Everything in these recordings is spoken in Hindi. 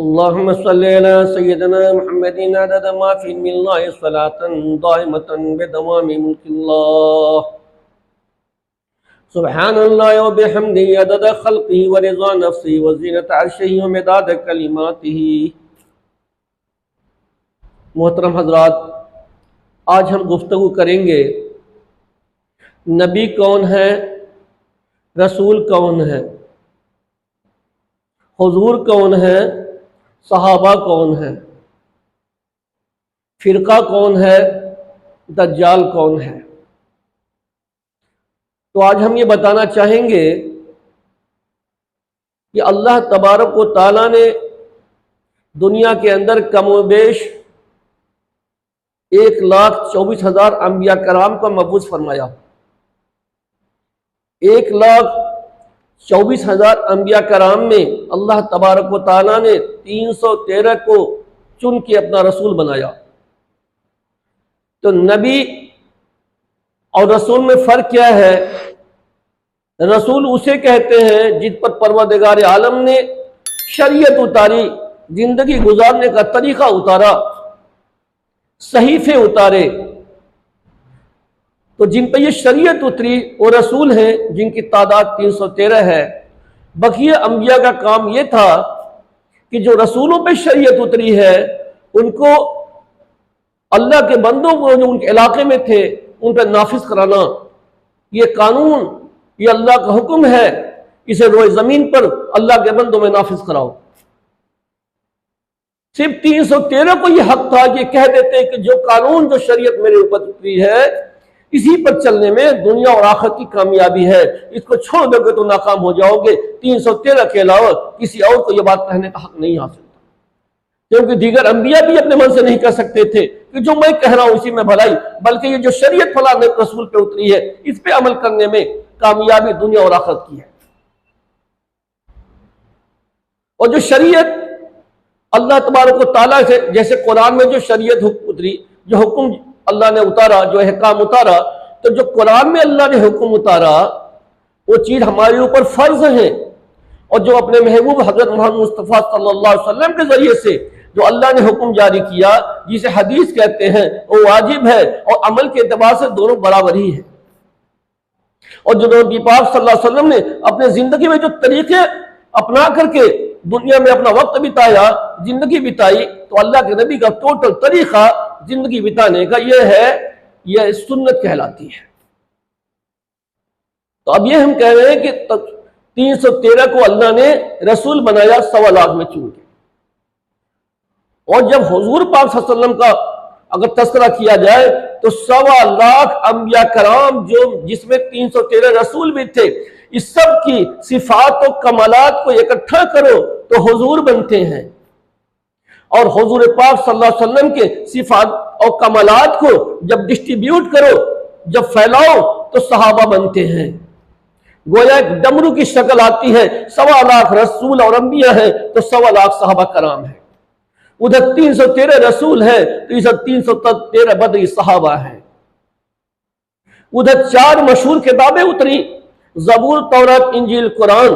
अल्लाहुम्मा सल्ली अला सय्यिदिना मुहम्मदिन अदद मा फी इल्मिल्लाहि सलातन दाइमतन बिदवामि मुल्किल्लाह सुब्हानल्लाहि व बिहम्दिही अदद खल्क़िही व रिज़ा नफ्सिही व ज़ीनत अर्शिही व मिदाद कलिमातिही। मोहतरम हज़रात, आज हम गुफ्तगू करेंगे नबी कौन है, रसूल कौन है, हुजूर कौन है, सहाबा कौन है, फिरका कौन है, दज्जाल कौन है। तो आज हम ये बताना चाहेंगे कि अल्लाह तबारक व तआला ने दुनिया के अंदर कमोबेश 1,24,000 अंबिया कराम को मबूस फरमाया। 1,24,000 अंबिया कराम में अल्लाह तबारक व तआला ने 313 को चुन के अपना रसूल बनाया। तो नबी और रसूल में फ़र्क क्या है? रसूल उसे कहते हैं जिस पर परवरदिगार आलम ने शरीयत उतारी, जिंदगी गुजारने का तरीका उतारा, सहीफे उतारे। तो जिन पर ये शरीयत उतरी वो रसूल हैं, जिनकी तादाद 313 है। बकिया अंबिया का काम ये था कि जो रसूलों पे शरीयत उतरी है उनको अल्लाह के बंदों को जो उनके इलाके में थे उन पर नाफिज कराना। ये कानून, ये अल्लाह का हुक्म है, इसे रोए जमीन पर अल्लाह के बंदों में नाफिज कराओ। सिर्फ 313 को यह हक था कि कह देते कि जो कानून, जो शरीयत मेरे ऊपर उतरी है, इसी पर चलने में दुनिया और आखिरत की कामयाबी है। इसको छोड़ दोगे तो नाकाम हो जाओगे। 313 के अलावा किसी और को यह बात कहने का हक नहीं हासिल था, क्योंकि दीगर अंबिया भी अपने मन से नहीं कह सकते थे कि जो मैं कह रहा हूं इसी में भलाई, बल्कि ये जो शरीयत फला रसूल पे उतरी है इस पे अमल करने में कामयाबी दुनिया और आखिरत की है। और जो शरीयत अल्लाह तबारक व तआला से, जैसे कुरान में जो शरीयत उतरी, जो हुक्म अल्लाह ने उतारा, जो अहकाम उतारा, तो जो कुरान में अल्लाह ने हुक्म उतारा वो चीज हमारे ऊपर फर्ज है। और जो अपने महबूब हजरत मोहम्मद मुस्तफ़ा सल्लल्लाहु अलैहि वसल्लम के जरिए से जो अल्लाह ने हुक्म जारी किया, जिसे हदीस कहते हैं, वो वाजिब है और अमल के एतबार से दोनों बराबर ही है। और जो नबी पाक सल्लल्लाहु अलैहि वसल्लम ने अपने जिंदगी में जो तरीके अपना करके दुनिया में अपना वक्त बिताया, जिंदगी बिताई, तो अल्लाह के नबी का टोटल तरीका जिंदगी बिताने का यह है, यह सुन्नत कहलाती है। तो अब ये हम कह रहे हैं कि 313 को अल्लाह ने रसूल बनाया 1.25 लाख में चुन के। और जब हुजूर पाक सल्लल्लाहु अलैहि वसल्लम का अगर तस्करा किया जाए तो 1.25 लाख अंबिया कराम, जो जिसमें 313 रसूल भी थे, इस सब की सिफात और कमालात को इकट्ठा करो तो हुजूर बनते हैं। और हुजूर पाक सल्लल्लाहु अलैहि वसल्लम के सिफात और कमालात को जब डिस्ट्रीब्यूट करो, जब फैलाओ, तो सहाबा बनते हैं। गोया एक डमरू की शक्ल आती है, 1.25 लाख रसूल और अंबिया है तो 1.25 लाख सहाबा कराम है। उधर 313 रसूल है तो इधर 313 बदरी सहाबा है। उधर 4 मशहूर किताबें उतरी, ज़बूर, तौरात, इंजील, कुरान,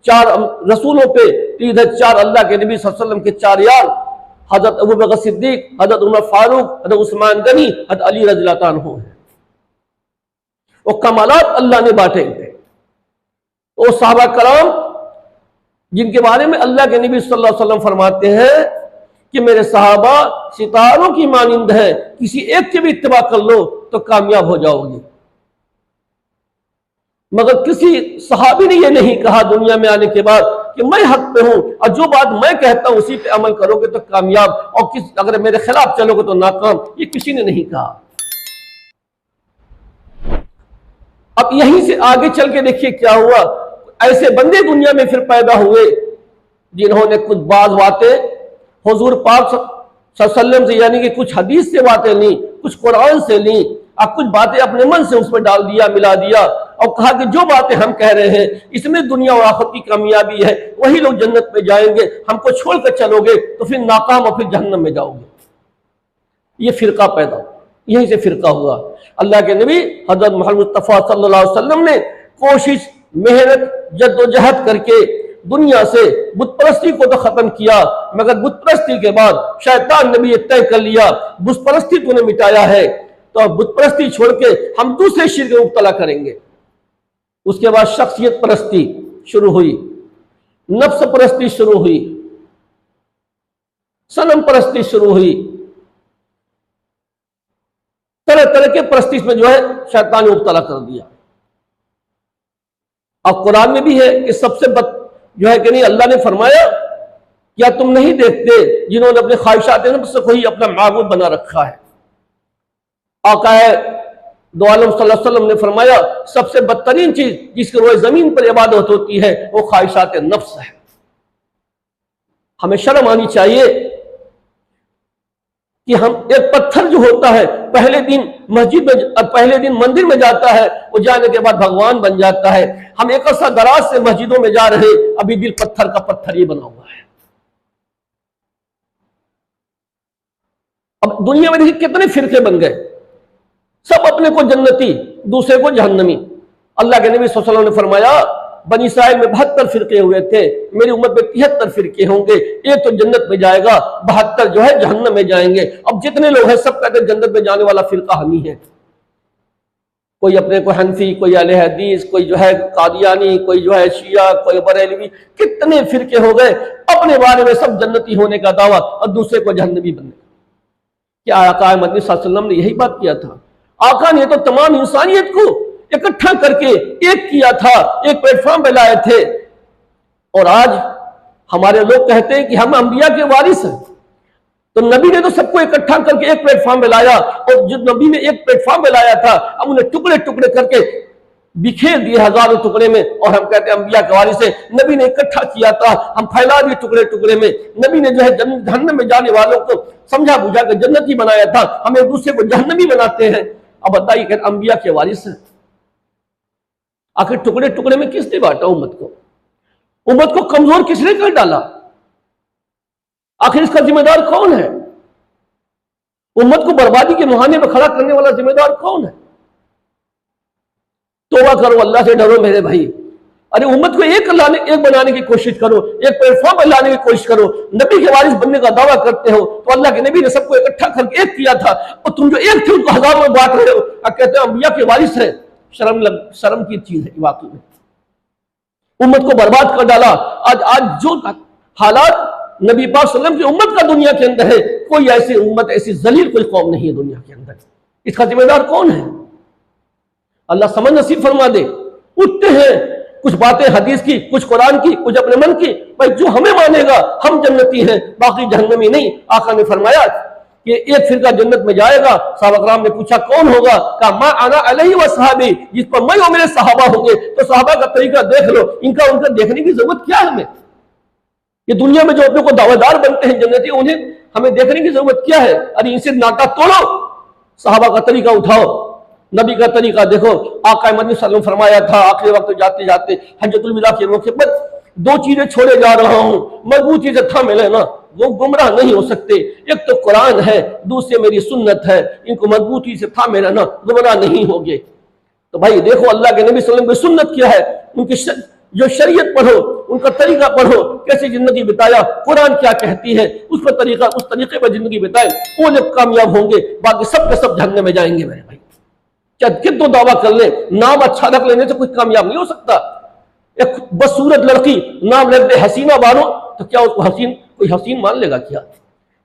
4 रसूलों पे। तो इधर 4 अल्लाह के नबी सल्लल्लाहु अलैहि वसल्लम के 4 यार, हजरत अबू बकर सिद्दीक, हजरत उमर फारूक, हजरत उस्मान गनी, हजरत अली रज़ियल्लाहु अन्हु हैं। वो कमालात अल्लाह ने बांटे थे। वो सहाबा कराम जिनके बारे में अल्लाह के नबी सल्लल्लाहु अलैहि वसल्लम फरमाते हैं कि मेरे सहाबा सितारों की मानिंद है, किसी एक के भी इत्तिबा कर लो तो कामयाब हो जाओगे। मगर किसी सहाबी ने यह नहीं कहा दुनिया में आने के बाद कि मैं हक पे हूं और जो बात मैं कहता हूं उसी पे अमल करोगे तो कामयाब, और अगर मेरे खिलाफ चलोगे तो नाकाम। ये किसी ने नहीं कहा। अब यहीं से आगे चल के देखिए क्या हुआ। ऐसे बंदे दुनिया में फिर पैदा हुए जिन्होंने कुछ बात बातें हुजूर पाक सल्लल्लाहु अलैहि वसल्लम से, यानी कि कुछ हदीस से बातें ली, कुछ कुरान से ली, और कुछ बातें अपने मन से उसमें डाल दिया, मिला दिया, और कहा कि जो बातें हम कह रहे हैं इसमें दुनिया और आखिरत की कामयाबी है, वही लोग जन्नत में जाएंगे, हमको छोड़कर चलोगे तो फिर नाकाम और फिर जहन्नम में जाओगे। ये फिरका पैदा हुआ, यहीं से फिरका हुआ। अल्लाह के नबी हजरत मोहम्मद मुस्तफ़ा सल्लल्लाहु अलैहि वसल्लम ने कोशिश, मेहनत, जद्दोजहद करके दुनिया से बुत परस्ती को तो खत्म किया, मगर बुत परस्ती के बाद शैतान ने भी ये तय कर लिया बुत परस्ती तूने मिटाया है तो अब बुत परस्ती छोड़ के हम दूसरे शिर्क में मुब्तला करेंगे। उसके बाद शख्सियत परस्ती शुरू हुई, नफ्स परस्ती शुरू हुई, सनम परस्ती शुरू हुई, तरह तरह के परस्ती में जो है शैतान ने मुब्तला कर दिया। अब कुरान में भी है कि सबसे बद जो है कि नहीं, अल्लाह ने फरमाया क्या तुम नहीं देखते जिन्होंने अपने ख्वाहिशात नफ्स को ही अपना माबूद बना रखा है। आका दो आलम सल्लल्लाहु अलैहि वसल्लम ने फरमाया सबसे बदतरीन चीज जिसकी रोए जमीन पर इबादत होती है वो ख्वाहिशात नफ्स है। हमें शर्म आनी चाहिए कि हम एक पत्थर जो होता है पहले दिन मस्जिद में, पहले दिन मंदिर में जाता है, वो जाने के बाद भगवान बन जाता है। हम एक ऐसा दराज से मस्जिदों में जा रहे, अभी दिल पत्थर का पत्थर ही बना हुआ है। अब दुनिया में देखिए कितने फिरके बन गए, सब अपने को जन्नती दूसरे को जहन्नमी। अल्लाह के नबी सल्लल्लाहु अलैहि वसल्लम ने फरमाया बनी इस्राइल में 72 फिरके हुए थे, मेरी उम्मत में 73 फिरके होंगे, एक तो जन्नत में जाएगा, 72 जो है जहन्नम में जाएंगे। अब जितने लोग हैं सब कहते हैं जन्नत में जाने वाला फिरका हम ही है। कोई अपने को हनफी, कोई अहले हदीस, कोई जो है कादियानी, कोई जो है शिया, कोई बरेलवी, कितने फिरके हो गए, अपने बारे में सब जन्नती होने का दावा और दूसरे को जहन्नमी बनने। क्या आका मदनी सल्लल्लाहु अलैहि वसल्लम ने यही बात किया था? आका ने तो तमाम इंसानियत को इकट्ठा करके एक किया था, एक प्लेटफॉर्म पे लाए थे। और आज हमारे लोग कहते हैं कि हम अंबिया के वारिस हैं, तो नबी ने तो सबको इकट्ठा करके एक प्लेटफॉर्म पे लाया, और जो नबी ने एक प्लेटफॉर्म पे लाया था अब उन्हें टुकड़े टुकड़े करके बिखेर दिए हजारों टुकड़े में, और हम कहते हैं अंबिया के वारिस हैं। नबी ने इकट्ठा किया था, हम फैला दिए टुकड़े टुकड़े में। नबी ने जो है जहन्नम में जाने वालों को समझा बुझा कर जन्नती बनाया था, हम एक दूसरे को जहन्नमी बनाते हैं। अब बताइए कहते अंबिया के वारिस हैं। आखिर टुकड़े टुकड़े में किसने बांटा उम्मत को? उम्मत को कमजोर किसने कर डाला? आखिर इसका जिम्मेदार कौन है? उम्मत को बर्बादी के मुहाने में खड़ा करने वाला जिम्मेदार कौन है? तौबा करो, अल्लाह से डरो मेरे भाई। अरे उम्मत को एक बनाने की कोशिश करो, एक प्लेटफॉर्म पर लाने की कोशिश करो। नबी के वारिस बनने का दावा करते हो तो अल्लाह के नबी ने सबको इकट्ठा करके एक किया था, और तुम जो एक थे उनको हजारों में बांट रहे हो और कहते हो अंबिया के वारिस है। शर्म की चीज है वाकई में, उम्मत को बर्बाद कर डाला। आज जो हालात नबी पाक सल्लल्लाहु अलैहि वसल्लम की उम्मत का दुनिया के अंदर है, कोई ऐसी उम्मत, ऐसी जलील कोई कौम नहीं है दुनिया के अंदर। इसका जिम्मेदार कौन है? अल्लाह समझ नसीब फरमा दे। उठते हैं कुछ बातें हदीस की, कुछ कुरान की, कुछ अपने मन की, भाई जो हमें मानेगा हम जन्नती हैं, बाकी जहन्नमी नहीं। आका ने फरमाया कि एक फिरका जन्नत में जाएगा। साहबा कराम ने पूछा कौन होगा? कहा मा आना अलैहि व सहाबी, जिस पर मैं और मेरे सहाबा होंगे। तो सहाबा का तरीका देख लो, इनका उनका देखने की जरूरत क्या है हमें? ये दुनिया में जो अपने को दावेदार बनते हैं जन्नती, उन्हें हमें देखने की जरूरत क्या है? अरे इनसे नाता तोड़ो, सहाबा का तरीका उठाओ, नबी का तरीका देखो। आका मदनी सल्लल्लाहु अलैहि वसल्लम फरमाया था आखिरी वक्त जाते जाते हज्जतुल विदा के मौके पर, दो चीजें छोड़े जा रहा हूं, मजबूती से थामे लेना, वो गुमराह नहीं हो सकते। एक तो कुरान है, दूसरे मेरी सुन्नत है, इनको मजबूती से थामे रहना, गुमराह नहीं होगे। तो भाई देखो अल्लाह के नबी सल्लल्लाहु अलैहि वसल्लम की सुन्नत क्या है, उनकी जो शरीयत पढ़ो, उनका तरीका पढ़ो, कैसे जिंदगी बिताया, कुरान क्या कहती है, उस तरीके पर जिंदगी बिताए, वो लोग कामयाब होंगे। बाकी सब के सब जहन्नम में जाएंगे मेरे भाई। चाहे कितना दावा कर ले, नाम अच्छा रख लेने से कुछ कामयाब नहीं हो सकता। एक बदसूरत लड़की नाम रख दे हसीना बानो, तो क्या उसको कोई हसीन मान लेगा? क्या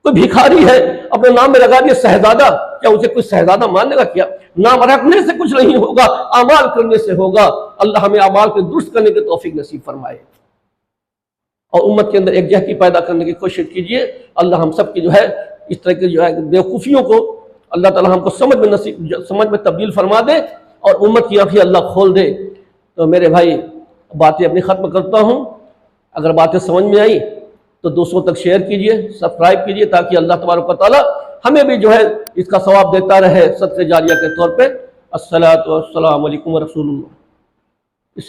कोई भिखारी है अपने नाम में लगा दिया शहजादा, क्या उसे कोई शहजादा मान लेगा? क्या नाम रखने से कुछ नहीं होगा, अमाल करने से होगा। अल्लाह हमें अमाल को दुरुस्त करने की तौफीक नसीब फरमाए और उम्मत के अंदर एक जहती पैदा करने की कोशिश कीजिए। अल्लाह हम सब की जो है इस तरह की जो है बेवकूफियों को अल्लाह ताला हमको समझ में तब्दील फरमा दे और उम्मत की आंखें अल्लाह खोल दे। तो मेरे भाई बातें अपनी ख़त्म करता हूँ। अगर बातें समझ में आई तो दूसरों तक शेयर कीजिए, सब्सक्राइब कीजिए, ताकि अल्लाह तबारक व तआला हमें भी जो है इसका सवाब देता रहे सदक़े जारिया के तौर पे। अस्सलातु वस्सलामु अलैकुम व रसूलुल्लाह।